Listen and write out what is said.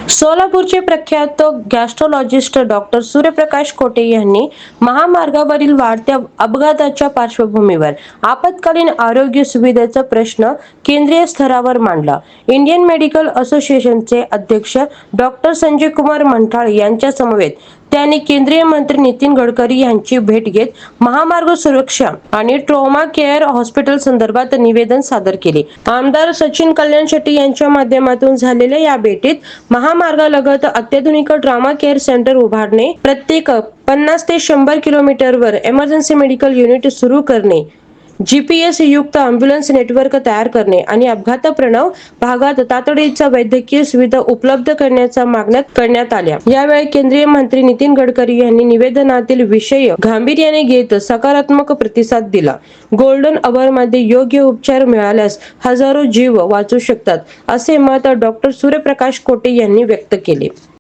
सोलापूरचे प्रख्यात गॅस्ट्रोलॉजिस्ट डॉक्टर सूर्यप्रकाश कोटे यांनी महामार्गावरील वाढत्या अपघाताच्या पार्श्वभूमीवर आपत्कालीन आरोग्य सुविधेचा प्रश्न केंद्रीय स्तरावर मांडला. इंडियन मेडिकल असोसिएशनचे अध्यक्ष डॉक्टर संजय कुमार मंठाळ यांच्या समवेत त्यांनी केंद्रीय मंत्री नितीन गडकरी यांची भेट घेत महामार्ग सुरक्षा आणि ट्रॉमा केअर हॉस्पिटल संदर्भात निवेदन सादर केले. आमदार सचिन कल्याण शेट्टी यांच्या माध्यमातून झालेल्या या भेटीत महामार्गालगत अत्याधुनिक ट्रॉमा केअर सेंटर उभारणे, प्रत्येक 50 ते 100 किलोमीटरवर इमर्जन्सी मेडिकल युनिट सुरू करणे, GPS युक्त अँब्युलन्स नेटवर्क तयार करणे आणि अपघातप्रवण भागात तातडीच्या वैद्यकीय सुविधा उपलब्ध करण्याच्या मागण्या करण्यात आल्या. यावेळी केंद्रीय मंत्री नितीन गडकरी यांनी निवेदनातील विषय गांभीर्याने घेत सकारात्मक प्रतिसाद दिला. गोल्डन अवरमध्ये योग्य उपचार मिळाल्यास हजारो जीव वाचू शकतात, असे मत डॉक्टर सूर्यप्रकाश कोटे यांनी व्यक्त केले.